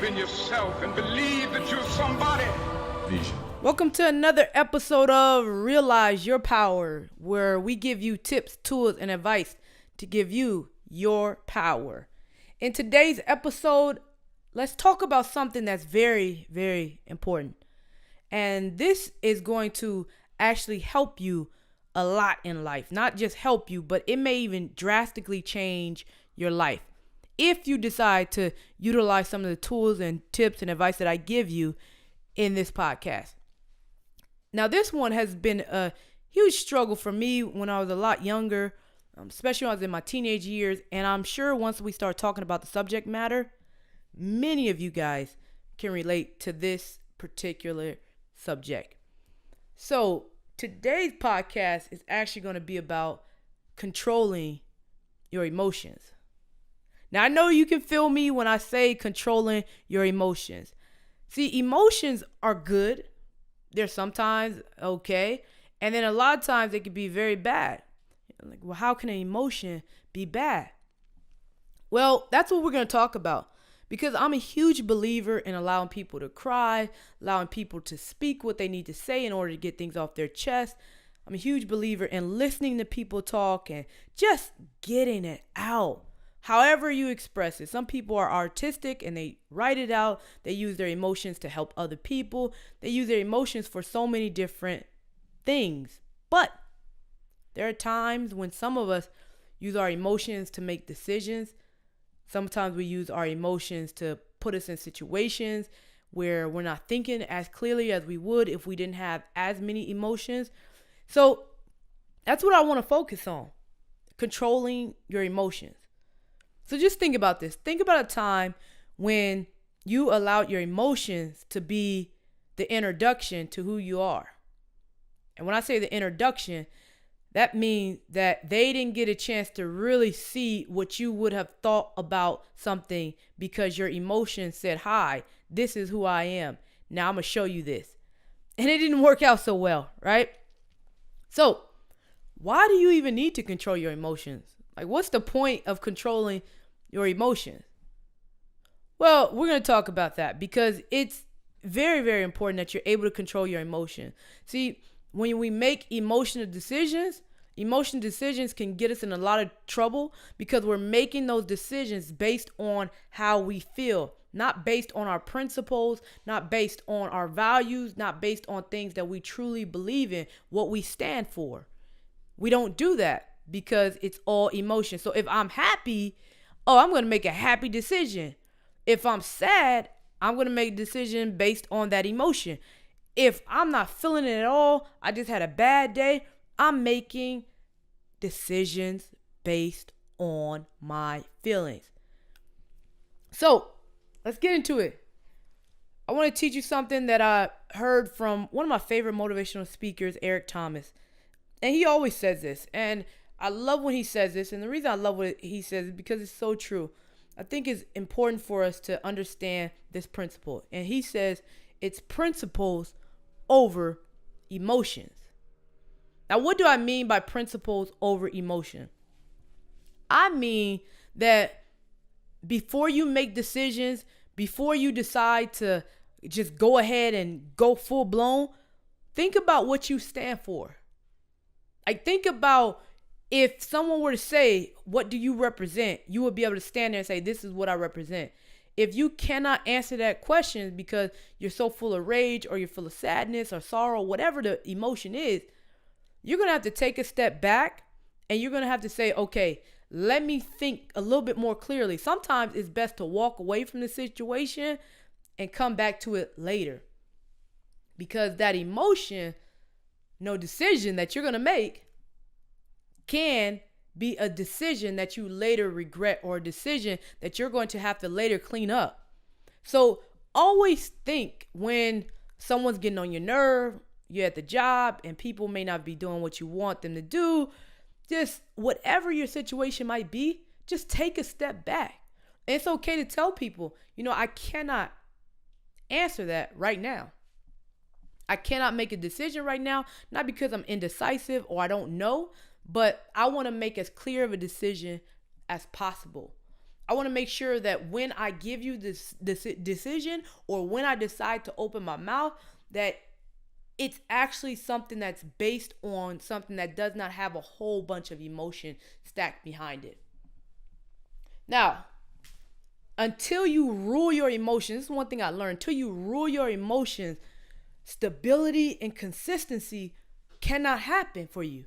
believe in yourself and believe that you're somebody. Vision. Welcome to another episode of Realize Your Power, where we give you tips, tools, and advice to give you your power. In today's episode, let's talk about something that's very, very important. And this is going to actually help you a lot in life. Not just help you, but it may even drastically change your life if you decide to utilize some of the tools and tips and advice that I give you in this podcast. Now, this one has been a huge struggle for me when I was a lot younger, especially when I was in my teenage years. And I'm sure once we start talking about the subject matter, many of you guys can relate to this particular subject. So today's podcast is actually going to be about controlling your emotions. Now, I know you can feel me when I say controlling your emotions. See, emotions are good. They're sometimes okay. And then a lot of times they can be very bad. Like, well, how can an emotion be bad? Well, that's what we're going to talk about. Because I'm a huge believer in allowing people to cry, allowing people to speak what they need to say in order to get things off their chest. I'm a huge believer in listening to people talk and just getting it out. However you express it. Some people are artistic and they write it out. They use their emotions to help other people. They use their emotions for so many different things. But there are times when some of us use our emotions to make decisions. Sometimes we use our emotions to put us in situations where we're not thinking as clearly as we would if we didn't have as many emotions. So that's what I want to focus on, controlling your emotions. So just think about this. Think about a time when you allowed your emotions to be the introduction to who you are. And when I say the introduction, that means that they didn't get a chance to really see what you would have thought about something because your emotions said, hi, this is who I am. Now I'm going to show you this. And it didn't work out so well, right? So why do you even need to control your emotions? Like, what's the point of controlling your emotions? Well, we're going to talk about that because it's very, very important that you're able to control your emotion. See, when we make emotional decisions can get us in a lot of trouble because we're making those decisions based on how we feel, not based on our principles, not based on our values, not based on things that we truly believe in, what we stand for. We don't do that because it's all emotion. So if I'm happy, I'm going to make a happy decision. If I'm sad, I'm going to make a decision based on that emotion. If I'm not feeling it at all, I just had a bad day, I'm making decisions based on my feelings. So let's get into it. I want to teach you something that I heard from one of my favorite motivational speakers, Eric Thomas. And he always says this. And I love when he says this. And the reason I love what he says is because it's so true. I think it's important for us to understand this principle. And he says it's principles over emotions. Now, what do I mean by principles over emotion? I mean that before you make decisions, before you decide to just go ahead and go full blown, think about what you stand for. Like, think about if someone were to say, what do you represent? You would be able to stand there and say, this is what I represent. If you cannot answer that question because you're so full of rage or you're full of sadness or sorrow, whatever the emotion is, you're going to have to take a step back and you're going to have to say, okay, let me think a little bit more clearly. Sometimes it's best to walk away from the situation and come back to it later. Because that emotion, no decision that you're going to make can be a decision that you later regret or a decision that you're going to have to later clean up. So always think when someone's getting on your nerve, you're at the job and people may not be doing what you want them to do, just whatever your situation might be, just take a step back. And it's okay to tell people, I cannot answer that right now. I cannot make a decision right now, not because I'm indecisive or I don't know, but I want to make as clear of a decision as possible. I want to make sure that when I give you this decision, or when I decide to open my mouth, that it's actually something that's based on something that does not have a whole bunch of emotion stacked behind it. Now, until you rule your emotions, this is one thing I learned, until you rule your emotions, stability and consistency cannot happen for you.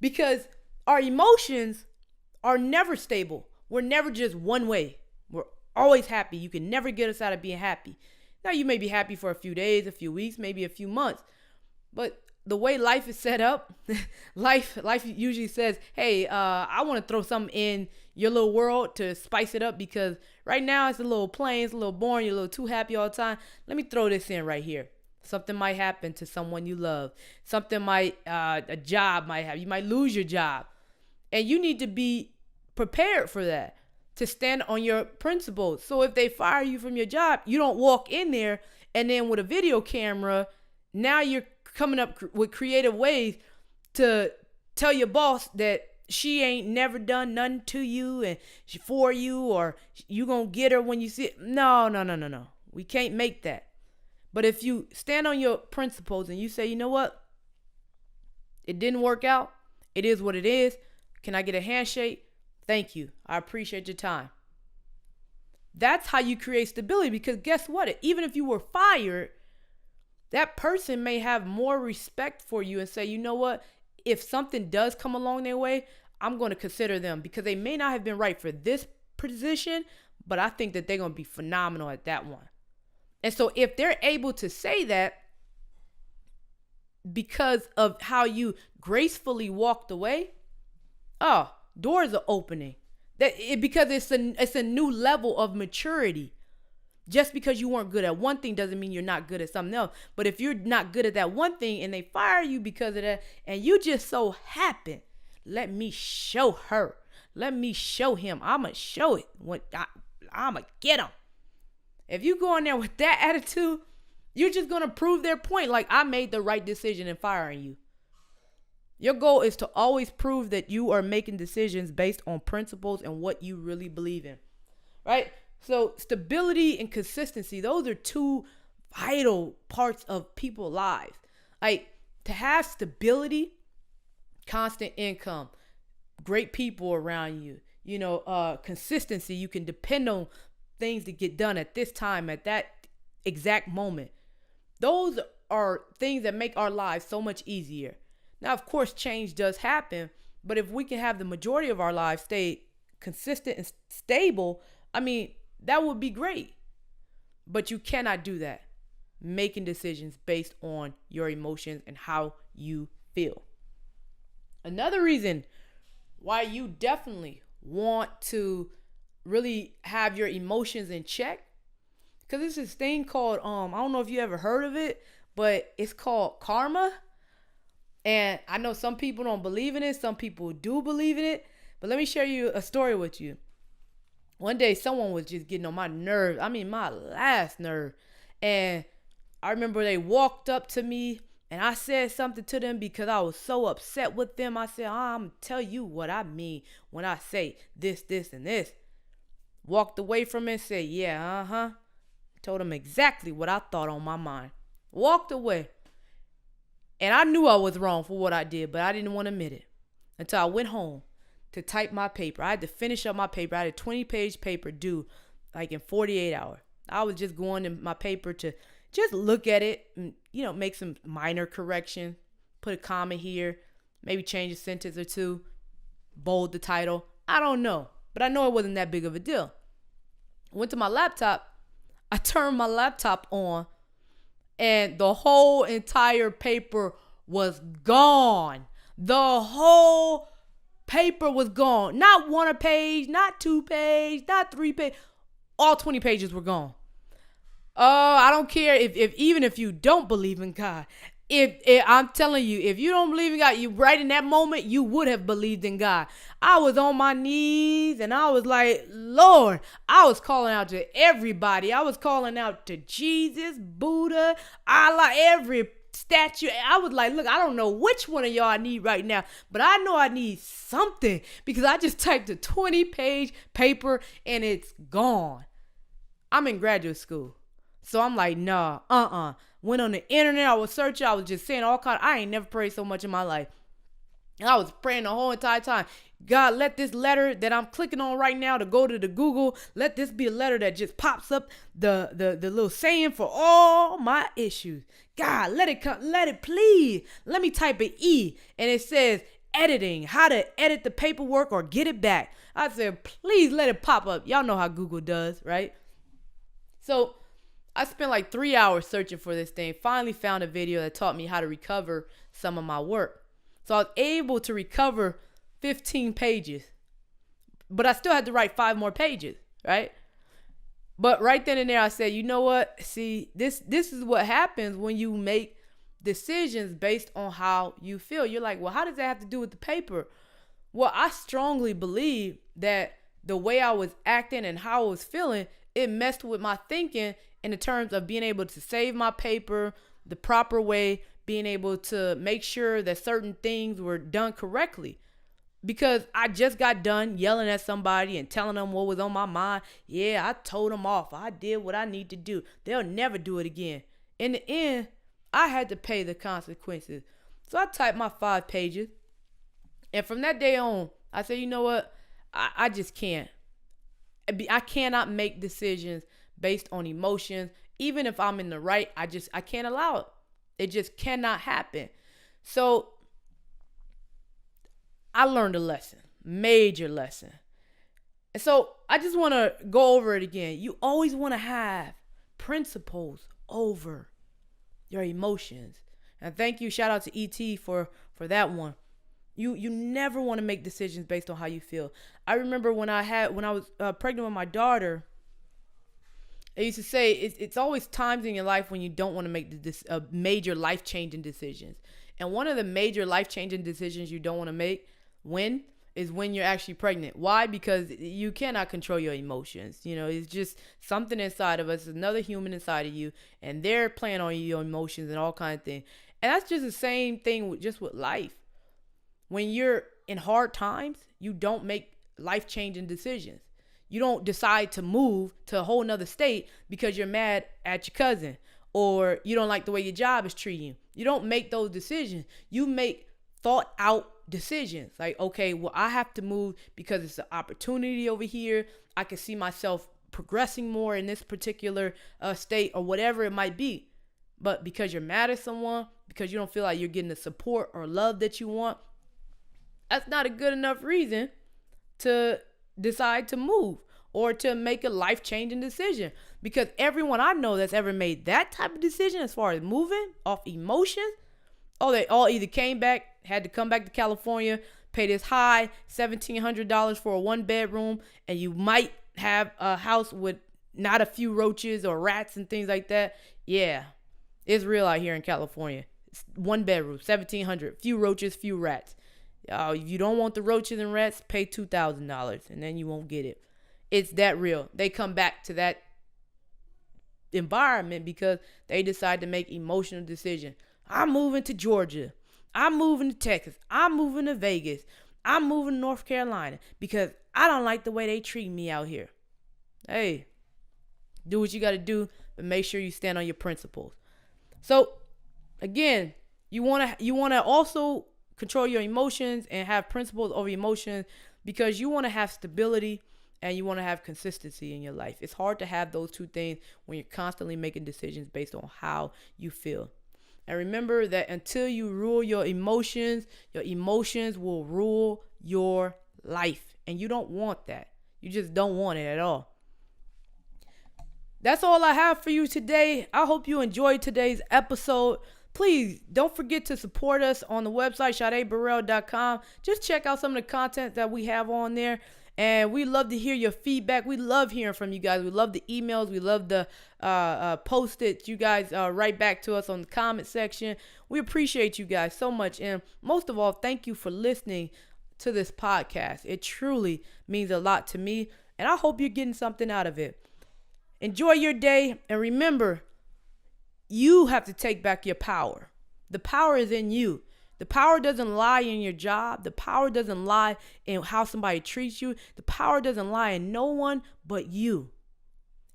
Because our emotions are never stable. We're never just one way. We're always happy. You can never get us out of being happy. Now, you may be happy for a few days, a few weeks, maybe a few months. But the way life is set up, life usually says, hey, I want to throw something in your little world to spice it up, because right now it's a little plain, it's a little boring, you're a little too happy all the time. Let me throw this in right here. Something might happen to someone you love. Something might, a job might happen. You might lose your job. And you need to be prepared for that, to stand on your principles. So if they fire you from your job, you don't walk in there and then with a video camera, now you're coming up with creative ways to tell your boss that she ain't never done nothing to you and she for you, or you gonna get her when you see it. No. We can't make that. But if you stand on your principles and you say, you know what? It didn't work out. It is what it is. Can I get a handshake? Thank you. I appreciate your time. That's how you create stability, because guess what? Even if you were fired, that person may have more respect for you and say, you know what? If something does come along their way, I'm going to consider them, because they may not have been right for this position, but I think that they're going to be phenomenal at that one. And so if they're able to say that because of how you gracefully walked away, doors are opening. Because it's a new level of maturity. Just because you weren't good at one thing doesn't mean you're not good at something else. But if you're not good at that one thing and they fire you because of that, and you just so happen, let me show her. Let me show him. I'm going to show it. I'm going to get him. If you go in there with that attitude, you're just going to prove their point. Like, I made the right decision in firing you. Your goal is to always prove that you are making decisions based on principles and what you really believe in, right? So stability and consistency, those are two vital parts of people's lives. Like, to have stability, constant income, great people around you, consistency, you can depend on things to get done at this time, at that exact moment. Those are things that make our lives so much easier. Now, of course, change does happen, but if we can have the majority of our lives stay consistent and stable, that would be great. But you cannot do that, making decisions based on your emotions and how you feel. Another reason why you definitely want to really have your emotions in check, because there's this thing called, I don't know if you ever heard of it, but it's called karma. And I know some people don't believe in it. Some people do believe in it. But let me share you a story with you. One day, someone was just getting on my nerves. My last nerve. And I remember they walked up to me and I said something to them because I was so upset with them. I said, I'm going to tell you what I mean when I say this, this, and this. Walked away from it and said, yeah, Told them exactly what I thought on my mind. Walked away. And I knew I was wrong for what I did, but I didn't want to admit it until I went home to type my paper. I had to finish up my paper. I had a 20-page paper due like in 48 hours. I was just going in my paper to just look at it and, make some minor corrections, put a comma here, maybe change a sentence or two, bold the title. I don't know, but I know it wasn't that big of a deal. I went to my laptop. I turned my laptop on. And the whole entire paper was gone. The whole paper was gone. Not one page, not 2 pages, not 3 pages. All 20 pages were gone. I don't care even if you don't believe in God. If I'm telling you, if you don't believe in God, you right in that moment, you would have believed in God. I was on my knees and I was like, Lord, I was calling out to everybody. I was calling out to Jesus, Buddha, Allah, every statue. I was like, look, I don't know which one of y'all I need right now, but I know I need something because I just typed a 20-page paper and it's gone. I'm in graduate school. So I'm like, nah, Went on the internet, I was searching, I was just saying all kinds. I ain't never prayed so much in my life. And I was praying the whole entire time. God, let this letter that I'm clicking on right now to go to the Google, let this be a letter that just pops up the little saying for all my issues. God, let it come, let it please. Let me type an E and it says editing, how to edit the paperwork or get it back. I said, please let it pop up. Y'all know how Google does, right? So I spent like 3 hours searching for this thing. Finally found a video that taught me how to recover some of my work. So I was able to recover 15 pages, but I still had to write 5 more pages, right? But right then and there, I said, you know what? See, this is what happens when you make decisions based on how you feel. You're like, well, how does that have to do with the paper? Well, I strongly believe that the way I was acting and how I was feeling, it messed with my thinking in the terms of being able to save my paper the proper way, being able to make sure that certain things were done correctly. Because I just got done yelling at somebody and telling them what was on my mind. Yeah, I told them off. I did what I need to do. They'll never do it again. In the end, I had to pay the consequences. So I typed my 5 pages. And from that day on, I said, you know what? I just can't. I cannot make decisions based on emotions. Even if I'm in the right, I can't allow it. It just cannot happen. So I learned a lesson, major lesson. And so I just want to go over it again. You always want to have principles over your emotions. And thank you, shout out to E.T. for that one. You never want to make decisions based on how you feel. I remember when I was pregnant with my daughter, I used to say it's always times in your life when you don't want to make major life-changing decisions. And one of the major life-changing decisions you don't want to make is when you're actually pregnant. Why? Because you cannot control your emotions. You know, it's just something inside of us, another human inside of you, and they're playing on your emotions and all kinds of things. And that's just the same thing with life. When you're in hard times, you don't make life-changing decisions. You don't decide to move to a whole nother state because you're mad at your cousin or you don't like the way your job is treating you. You don't make those decisions. You make thought out decisions. Like, okay, well, I have to move because it's an opportunity over here. I can see myself progressing more in this particular state or whatever it might be. But because you're mad at someone, because you don't feel like you're getting the support or love that you want, that's not a good enough reason to decide to move or to make a life-changing decision. Because everyone I know that's ever made that type of decision as far as moving off emotions, they all either came back, had to come back to California, pay this high $1,700 for a 1-bedroom, and you might have a house with not a few roaches or rats and things like that. Yeah, it's real out here in California. It's 1 bedroom, $1,700, few roaches, few rats. If you don't want the roaches and rats, pay $2,000 and then you won't get it. It's that real. They come back to that environment because they decide to make emotional decisions. I'm moving to Georgia. I'm moving to Texas. I'm moving to Vegas. I'm moving to North Carolina because I don't like the way they treat me out here. Hey, do what you got to do, but make sure you stand on your principles. So, again, you want to also control your emotions and have principles over emotions because you want to have stability and you want to have consistency in your life. It's hard to have those two things when you're constantly making decisions based on how you feel. And remember that until you rule your emotions will rule your life. And you don't want that. You just don't want it at all. That's all I have for you today. I hope you enjoyed today's episode. Please don't forget to support us on the website, SadeBurrell.com. Just check out some of the content that we have on there. And we love to hear your feedback. We love hearing from you guys. We love the emails. We love the posts that you guys write back to us on the comment section. We appreciate you guys so much. And most of all, thank you for listening to this podcast. It truly means a lot to me. And I hope you're getting something out of it. Enjoy your day. And remember, you have to take back your power. The power is in you. The power doesn't lie in your job. The power doesn't lie in how somebody treats you. The power doesn't lie in no one but you.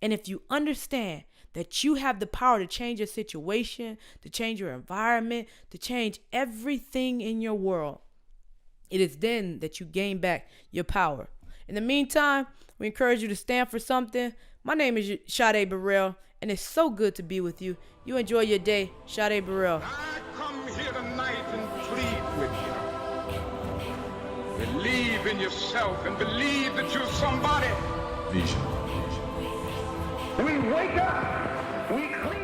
And if you understand that you have the power to change your situation, to change your environment, to change everything in your world, it is then that you gain back your power. In the meantime, we encourage you to stand for something. My name is Sade Burrell, and it's so good to be with you. You enjoy your day. Sade Burrell. I come here tonight and plead with you. Believe in yourself and believe that you're somebody. Vision. We wake up, we clean.